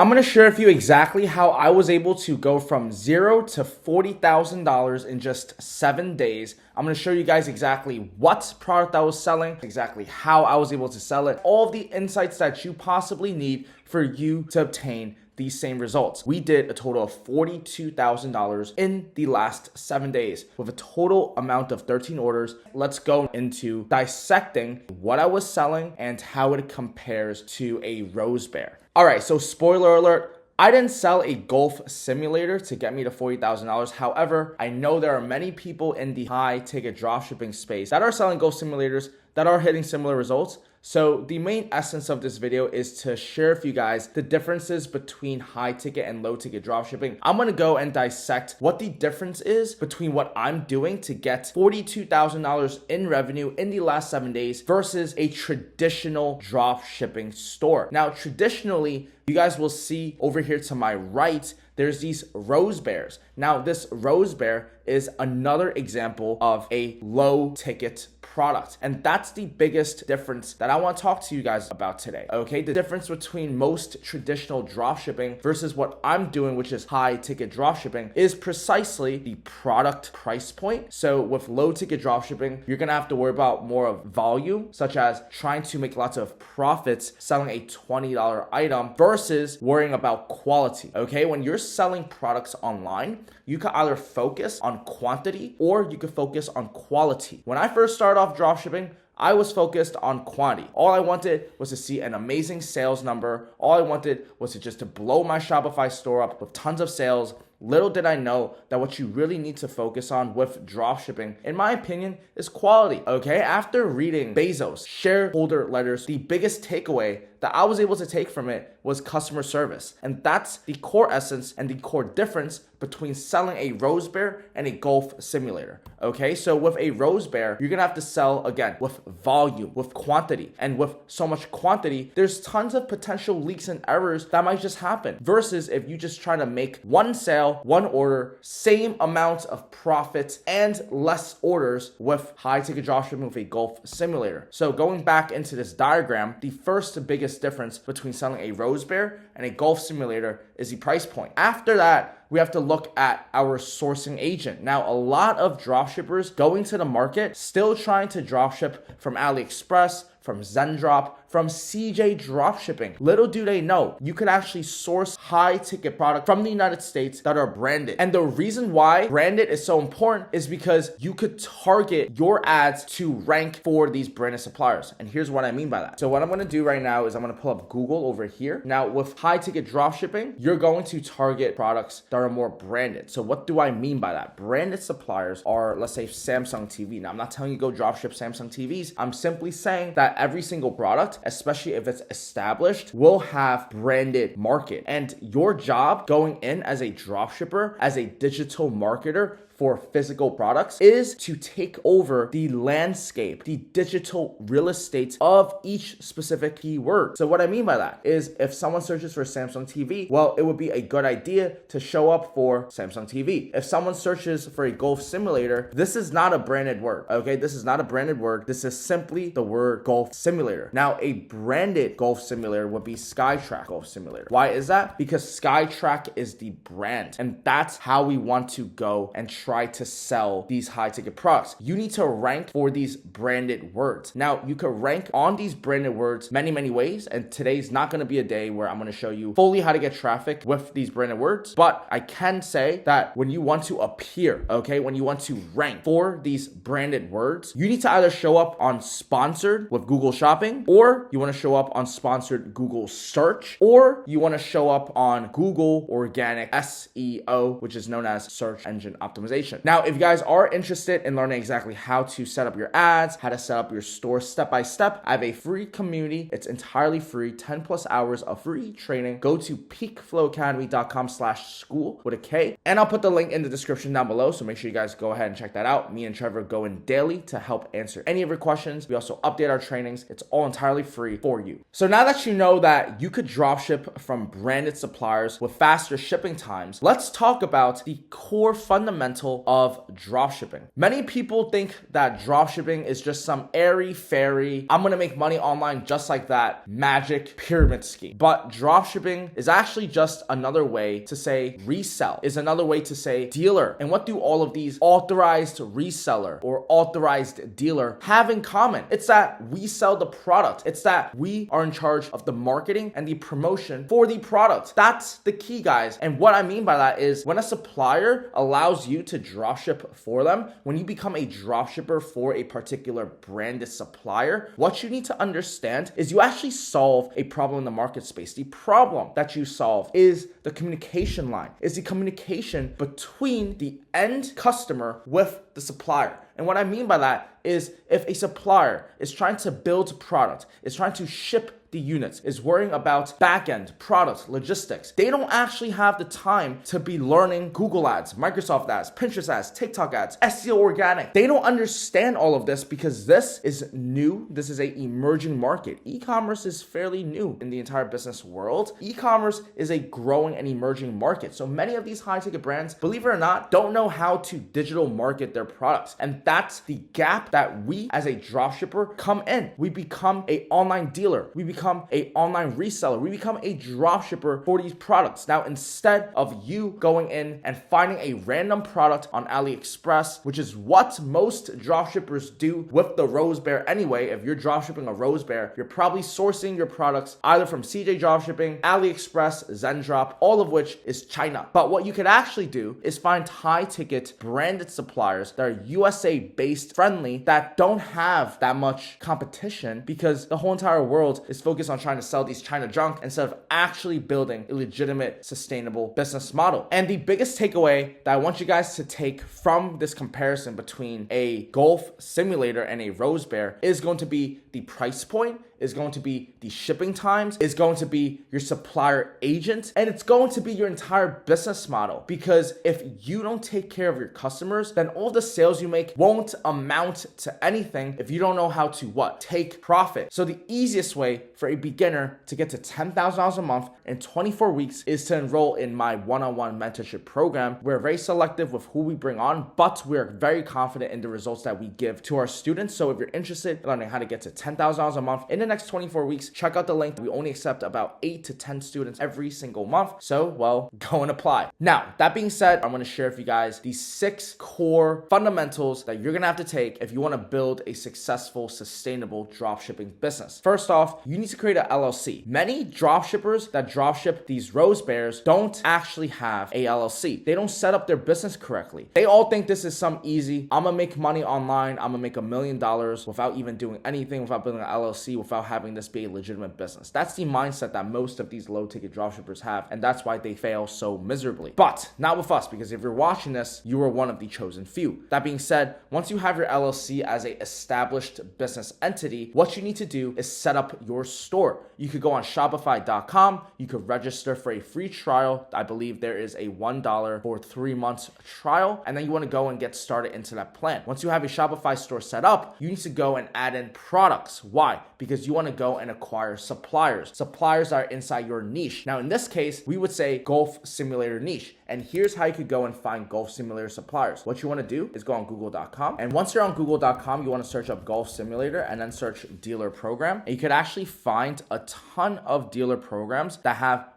I'm going to share with you exactly how I was able to go from $0 to $40,000 in just 7 days. I'm going to show you guys exactly what product I was selling, exactly how I was able to sell it, all of the insights that you possibly need for you to obtain these same results. We did a total of $42,000 in the last 7 days with a total amount of 13 orders. Let's go into dissecting what I was selling and how it compares to a Rose Bear. All right, so spoiler alert, I didn't sell a golf simulator to get me to $40,000. However, I know there are many people in the high ticket dropshipping space that are selling golf simulators that are hitting similar results. So the main essence of this video is to share with you guys the differences between high ticket and low ticket dropshipping. I'm going to go and dissect what the difference is between what I'm doing to get $42,000 in revenue in the last 7 days versus a traditional dropshipping store. Now, traditionally, you guys will see over here to my right, there's these Rose Bears. Now, this Rose Bear is another example of a low ticket product. And that's the biggest difference that I want to talk to you guys about today. Okay, the difference between most traditional dropshipping versus what I'm doing, which is high ticket dropshipping, is precisely the product price point. So with low ticket dropshipping, you're gonna have to worry about more of volume, such as trying to make lots of profits selling a $20 item versus worrying about quality. Okay, when you're selling products online, you can either focus on quantity or you could focus on quality. When I first started off dropshipping, I was focused on quantity. All I wanted was to see an amazing sales number. All I wanted was to blow my Shopify store up with tons of sales. Little did I know that what you really need to focus on with dropshipping, in my opinion, is quality. Okay, after reading Bezos' shareholder letters, the biggest takeaway that I was able to take from it was customer service. And that's the core essence and the core difference between selling a Rose Bear and a golf simulator. Okay, so with a Rose Bear, you're gonna have to sell again with volume, with quantity. And with so much quantity, there's tons of potential leaks and errors that might just happen. Versus if you just try to make one sale, one order, same amount of profit and less orders with high ticket dropshipping with a golf simulator. So going back into this diagram, the first biggest difference between selling a Rose Bear and a golf simulator is the price point. After that, we have to look at our sourcing agent. Now, a lot of dropshippers going to the market still trying to dropship from AliExpress, from Zendrop, from CJ Dropshipping. Little do they know, you could actually source high ticket product from the United States that are branded. And the reason why branded is so important is because you could target your ads to rank for these branded suppliers. And here's what I mean by that. So what I'm gonna do right now is I'm gonna pull up Google over here. Now with high ticket dropshipping, you're going to target products that are more branded. So what do I mean by that? Branded suppliers are, let's say, Samsung TV. Now I'm not telling you go dropship Samsung TVs. I'm simply saying that every single product, especially if it's established, will have branded market. And your job going in as a dropshipper, as a digital marketer for physical products, is to take over the landscape, the digital real estate of each specific keyword. So what I mean by that is if someone searches for Samsung TV, well, it would be a good idea to show up for Samsung TV. If someone searches for a golf simulator, this is not a branded word, okay? This is not a branded word. This is simply the word golf simulator. Now, a branded golf simulator would be Skytrack Golf Simulator. Why is that? Because Skytrack is the brand, and that's how we want to go and try to sell these high ticket products. You need to rank for these branded words. Now, you can rank on these branded words many ways, and today's not going to be a day where I'm going to show you fully how to get traffic with these branded words, but I can say that when you want to appear, okay, when you want to rank for these branded words, you need to either show up on sponsored with Google Shopping, or you want to show up on sponsored Google search, or you want to show up on Google organic SEO, which is known as search engine optimization. Now, if you guys are interested in learning exactly how to set up your ads, how to set up your store step by step, I have a free community. It's entirely free, 10 plus hours of free training. Go to peakflowacademy.com/school with a K, and I'll put the link in the description down below. So make sure you guys go ahead and check that out. Me and Trevor go in daily to help answer any of your questions. We also update our trainings. It's all entirely free for you. So now that you know that you could dropship from branded suppliers with faster shipping times, let's talk about the core fundamentals fundamental of dropshipping. Many people think that dropshipping is just some airy fairy, I'm gonna make money online just like that, magic pyramid scheme. But dropshipping is actually just another way to say resell, is another way to say dealer. And what do all of these authorized reseller or authorized dealer have in common? It's that we sell the product. It's that we are in charge of the marketing and the promotion for the product. That's the key, guys. And what I mean by that is when a supplier allows you to dropship for them, when you become a dropshipper for a particular branded supplier, what you need to understand is you actually solve a problem in the market space. The problem that you solve is the communication line, is the communication between the end customer with the supplier. And what I mean by that is if a supplier is trying to build product, is trying to ship the units, is worrying about back-end product logistics, they don't actually have the time to be learning Google ads, Microsoft ads, Pinterest ads, TikTok ads, SEO organic. They don't understand all of this because this is new. This is an emerging market. E-commerce is fairly new in the entire business world. E-commerce is a growing and emerging market. So many of these high-ticket brands, believe it or not, don't know how to digital market their products. And that's the gap that we as a dropshipper come in. We become an online dealer. We become an online reseller. We become a dropshipper for these products. Now, instead of you going in and finding a random product on AliExpress, which is what most dropshippers do with the Rose Bear anyway, if you're dropshipping a Rose Bear, you're probably sourcing your products either from CJ Dropshipping, AliExpress, Zendrop, all of which is China. But what you could actually do is find high-ticket branded suppliers that are USA-based friendly that don't have that much competition because the whole entire world is focused on trying to sell these China junk instead of actually building a legitimate, sustainable business model. And the biggest takeaway that I want you guys to take from this comparison between a golf simulator and a Rose Bear is going to be the price point, is going to be the shipping times, is going to be your supplier agent, and it's going to be your entire business model. Because if you don't take care of your customers, then all the sales you make won't amount to anything if you don't know how to take profit. So the easiest way for a beginner to get to $10,000 a month in 24 weeks is to enroll in my one-on-one mentorship program. We're very selective with who we bring on, but we're very confident in the results that we give to our students. So if you're interested in learning how to get to $10,000 a month in the next 24 weeks, check out the link. We only accept about 8 to 10 students every single month. So, well, go and apply. Now, that being said, I'm going to share with you guys the 6 core fundamentals that you're going to have to take if you want to build a successful, sustainable dropshipping business. First off, you need to create an LLC. Many dropshippers that dropship these Rose Bears don't actually have a LLC. They don't set up their business correctly. They all think this is some easy, I'm going to make money online, I'm going to make $1 million without even doing anything, without building an LLC, without having this be a legitimate business. That's the mindset that most of these low ticket dropshippers have, and that's why they fail so miserably. But not with us, because if you're watching this, you are one of the chosen few. That being said, once you have your LLC as a established business entity, what you need to do is set up your store. You could go on Shopify.com, you could register for a free trial. I believe there is a $1 for 3 months trial, and then you want to go and get started into that plan. Once you have a Shopify store set up, you need to go and add in products. Why? Because you want to go and acquire suppliers. Suppliers are inside your niche. Now, in this case, we would say golf simulator niche. And here's how you could go and find golf simulator suppliers. What you want to do is go on Google.com. And once you're on Google.com, you want to search up golf simulator and then search dealer program. And you could actually find a ton of dealer programs that have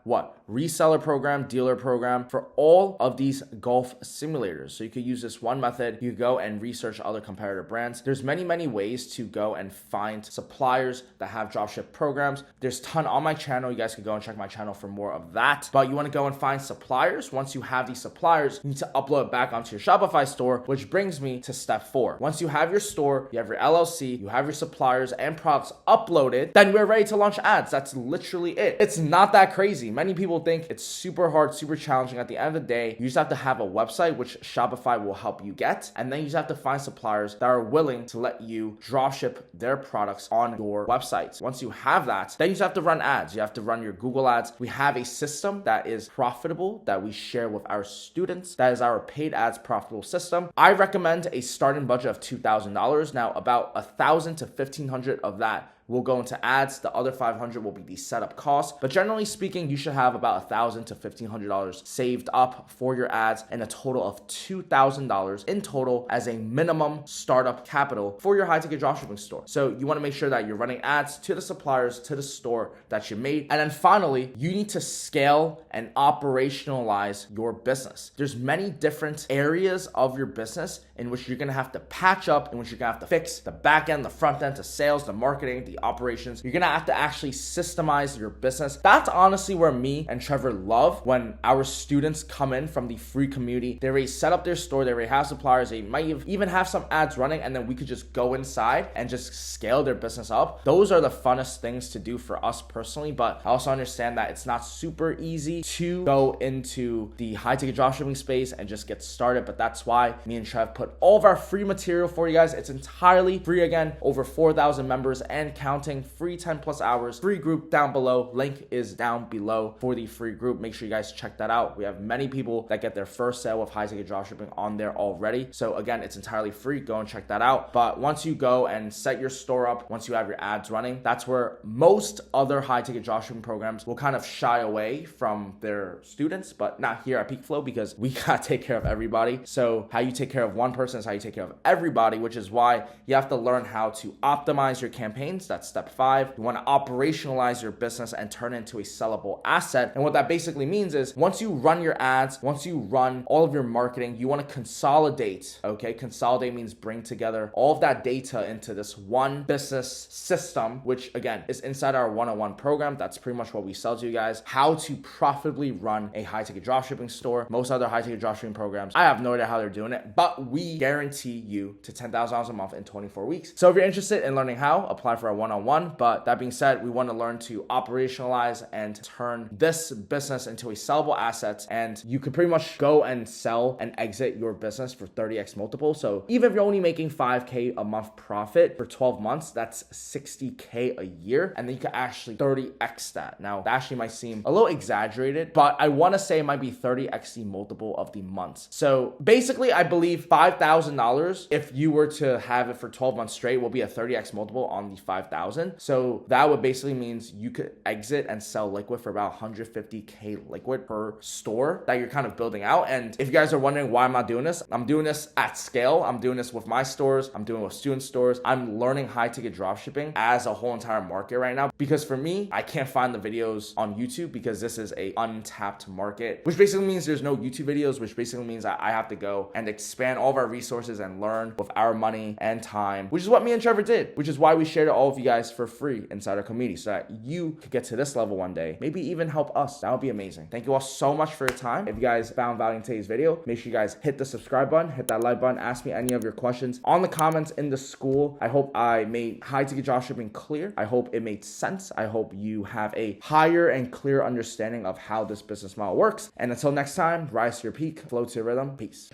reseller program, dealer program for all of these golf simulators. So you could use this one method. You go and research other competitor brands. There's many ways to go and find suppliers that have dropship programs. There's a ton on my channel. You guys can go and check my channel for more of that. But you want to go and find suppliers. Once you have these suppliers, you need to upload it back onto your Shopify store, which brings me to step 4. Once you have your store, you have your LLC, you have your suppliers and products uploaded, then we're ready to launch ads. That's literally it. It's not that crazy. Many people think it's super hard, super challenging. At the end of the day, you just have to have a website, which Shopify will help you get. And then you just have to find suppliers that are willing to let you dropship their products on your websites. Once you have that, then you just have to run ads. You have to run your Google ads. We have a system that is profitable that we share with our students. That is our paid ads profitable system. I recommend a starting budget of $2,000. Now, about $1,000 to $1,500 of that will go into ads. The other 500 will be the setup cost. But generally speaking, you should have about $1,000 to $1,500 saved up for your ads and a total of $2,000 in total as a minimum startup capital for your high ticket dropshipping store. So you want to make sure that you're running ads to the suppliers, to the store that you made. And then finally, you need to scale and operationalize your business. There's many different areas of your business in which you're going to have to patch up, in which you're going to have to fix the back end, the front end, the sales, the marketing, the operations. You're going to have to actually systemize your business. That's honestly where me and Trevor love when our students come in from the free community. They already set up their store, they already have suppliers, they might even have some ads running, and then we could just go inside and just scale their business up. Those are the funnest things to do for us personally, but I also understand that it's not super easy to go into the high ticket dropshipping space and just get started. But that's why me and Trev put all of our free material for you guys. It's entirely free. Again, over 4,000 members and counting, free 10 plus hours, free group down below. Link is down below for the free group. Make sure you guys check that out. We have many people that get their first sale of high ticket dropshipping on there already. So again, it's entirely free. Go and check that out. But once you go and set your store up, once you have your ads running, that's where most other high ticket dropshipping programs will kind of shy away from their students, but not here at Peakflow, because we gotta take care of everybody. So how you take care of one person is how you take care of everybody, which is why you have to learn how to optimize your campaigns. That's step 5. You want to operationalize your business and turn it into a sellable asset. And what that basically means is once you run your ads, once you run all of your marketing, you want to consolidate. Okay, consolidate means bring together all of that data into this one business system, which again is inside our one-on-one program. That's pretty much what we sell to you guys, how to profitably run a high ticket dropshipping store. Most other high ticket dropshipping programs, I have no idea how they're doing it, but we guarantee you to $10,000 a month in 24 weeks. So if you're interested in learning how, apply for a one-on-one. But that being said, we want to learn to operationalize and turn this business into a sellable asset. And you could pretty much go and sell and exit your business for 30x multiple. So even if you're only making $5K a month profit for 12 months, that's $60K a year. And then you can actually 30x that. Now, that actually might seem a little exaggerated, but I want to say it might be 30x the multiple of the months. So basically, I believe $5,000, if you were to have it for 12 months straight, will be a 30x multiple on the 5,000. So that would basically means you could exit and sell liquid for about 150K liquid per store that you're kind of building out. And if you guys are wondering why I'm not doing this, I'm doing this at scale. I'm doing this with my stores. I'm doing it with student stores. I'm learning high ticket dropshipping as a whole entire market right now, because for me, I can't find the videos on YouTube because this is a untapped market, which basically means there's no YouTube videos, which basically means that I have to go and expand all of our resources and learn with our money and time, which is what me and Trevor did, which is why we shared it all of you guys for free inside our community so that you could get to this level one day, maybe even help us. That would be amazing. Thank you all so much for your time. If you guys found value in today's video, make sure you guys hit the subscribe button, hit that like button, ask me any of your questions on the comments in the school. I hope I made high ticket dropshipping clear. I hope it made sense. I hope you have a higher and clear understanding of how this business model works. And until next time, rise to your peak, flow to your rhythm. Peace.